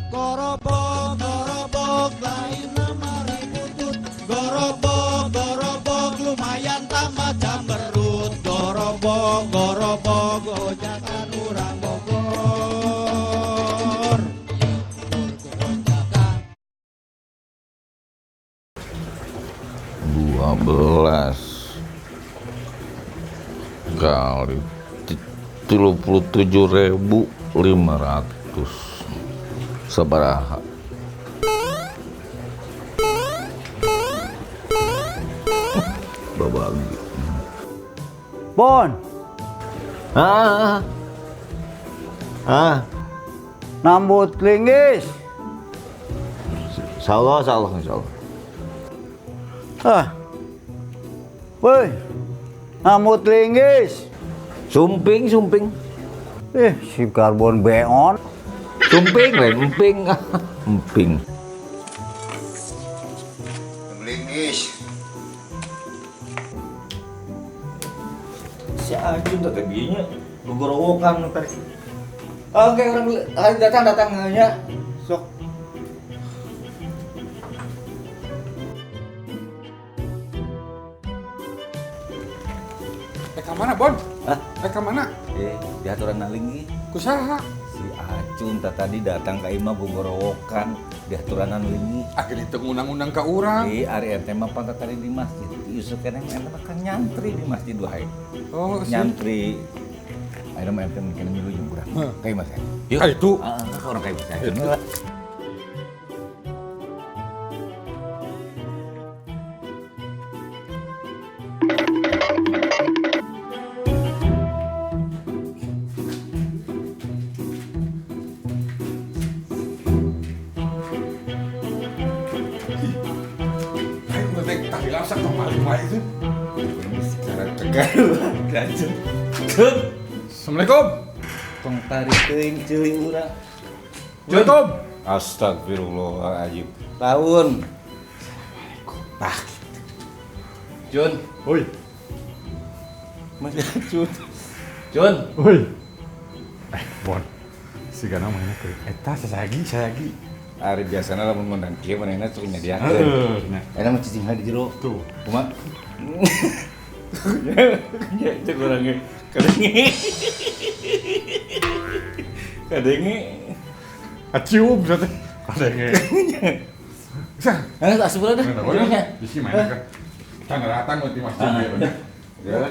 Gorobok, gorobok, lain nama ributut. Gorobok, gorobok, lumayan tambah jamberut. Gorobok, gorobok, gojakan urang Bogor. 12 kali 37.500 sabaraha. Babagi. Bon, Ah. Ah. nambut linggis. Insyaallah. Woi, nambut linggis. Sumping. Si karbon beon. Sumping, emping. Emping. Linggis. Si Ajun tuh tadinya gogorowokan tadi. Oke, orang datang sok. Ke mana, Bon? Hah? Ke mana? Di aturan nalingi. Kusaha? Si Acun tadi datang ke imah gogorowokan di aturan nalingi. Akhirnya itu undang-undang ke orang. Ari ente mah pantat tadi di masjid. Yusuf kan ente kan nyantri di masjid wahai. Oh, Nyantri. Ayo mah ente mungkin milu jeung urang. Kayak mas ya. Yuk. Ah, itu. Orang kayak mas ya. Ayo, ngetek tadi langsung kembali wae itu. Sekarang kegaduhan Acun. Cun. Assalamualaikum. Tong tarik teuing ceuing urang. Assalamualaikum. Astagfirullahaladzim. Tahun. Nah. Jun. Oi. Masih Jun. Jun. Oi. Bon. Sigana mana ke eta sayagi. Ari biasana lamun ngundang kieu manehna sok nyadiakeun. Nah. Eta mah cicing di jero. Tuh. Kumaha? Ya, cek orangnya. Kadenge. Acium berarti. Kadenge. Sa. Asup dah. Di sini mana kan? Kan datang nanti masjid ya. Ya.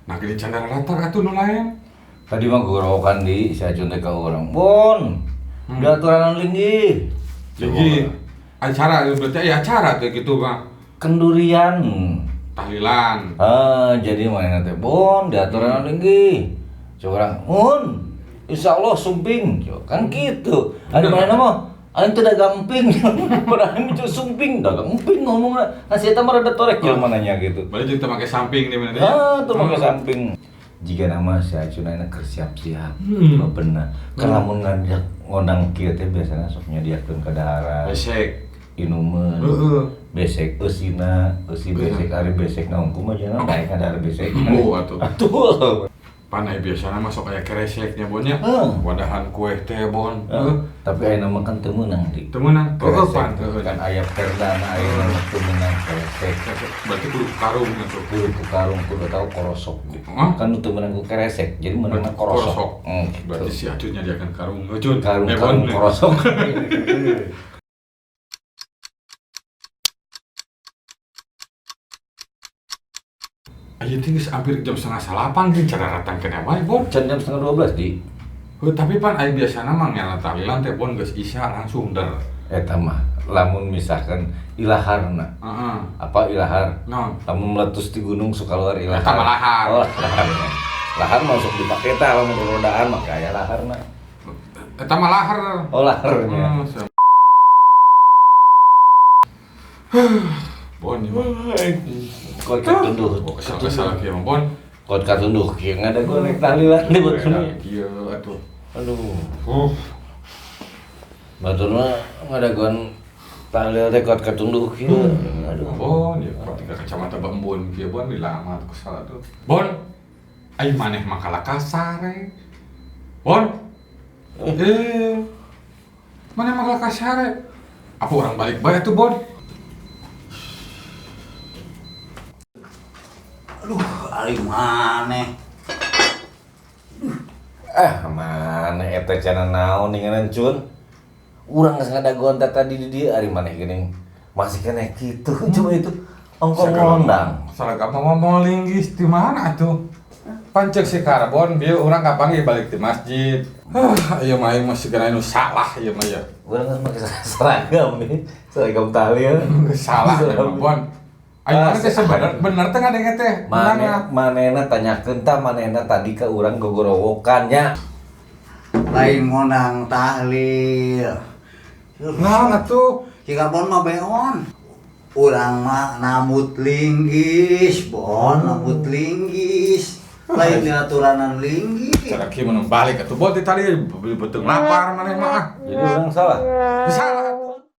Nah, gini candara rata atuh nu lain. Tadi mah gorowokan di si Acun teh ka urang. Bon. Di aturan linggi. Jadi acara berarti ya acara teh gitu mah. Kendurian. Tahlilan. Jadi mana teh bon di aturan linggi. Coba mun. Insyaallah sumping. Kan gitu. Ada mana mah? Aing teh dagang emping. Padahal itu sumping, dagang emping ngomongna. Nah, si eta mah rada torek jelema nanya gitu. Balik kita pakai samping di mana dia? Tuh pakai samping. Jika nama si Acun ayeuna keur siap-siap. Bener. Kan lamun ngajak ngondang kieu teh biasana sok nyadiakeun ka dahara. Besek. Inuman. Besek eusina, eusi besek ari besek naungku mah jangan bae ka dahara besek. Oh, atuh. Atuh. Panai biasana masuk kayak kereseknya bonnya. Wadahan kue teh bon. Tapi ayeuna mah kan teu meunang di. Teu meunang. Keresek kan aya perdana ayeuna mah teu meunang keresek. Berarti kudu karung gitu. Kudu karung kudu tahu korosok gitu. Hah? Kan teu meunang ku keresek, jadi meunang korosok. Gitu. Berarti si Acun nyadiakan karung ngejun. Karung Bon. korosok. Ayo tinggal hampir jam 11:30 kan cara datang ke wae bon. Jam 11:30 di. Tapi pan ayo biasana mah ngela tahlilan teh bon geus isya langsung der. Eta mah lamun misalkan ilaharna. Heeh. Apa ilahar? Non. Lamun meletus di gunung suka keluar ilahar. Eta mah lahar. Oh, lahar. Lahar masuk dipakai teh lamun rodaan mah aya laharna. Eta mah lahar. Oh, laharnya. Bon, ya, Bon. Kod katunduh. Oh, kesal kieu mah, Bon. Kod katunduh kieu ngada gua naik tahlilan di betul. Kieu atuh. Aduh. Baturna ngadaguan tahlil teh kod katunduh kieu. Aduh. Bon, ya ketika kacamata Bambon kieu Bon dilama tuh salah tuh. Bon. Ai maneh mah kalah kasar. Bon. Maneh mah kalah kasar. Apa orang balik bae tuh, Bon? Aduh, ari maneh. Mana eta cenah naon ninganan Cun? Urang geus ngadaguan tadi di dieu ari maneh geuning masih keneh kitu cuma itu ongkong ngondang. Salah ngomong linggis di mana atuh? Pancek si Karbon, bieu urang kapanggih balik di masjid. Ieu mah aing masih kena nu salah ieu mah ya. Urang geus make seragam nih, seragam tahlil. Salah ya, Bon. Aing mana teh sebener bener teh ngadenge teh. Manehna tanyakeun tah manehna tadi ka urang gogorowokan nya. Lain monang tahlil. Naon atuh? Si Karbon mah beon. Urang mah namut linggis, Bon, namut linggis. Lain diaturanan linggis. Cara kieu mun balik atuh Bon teh tadi beuteung lapar maneh mah. Jadi urang salah. Salah.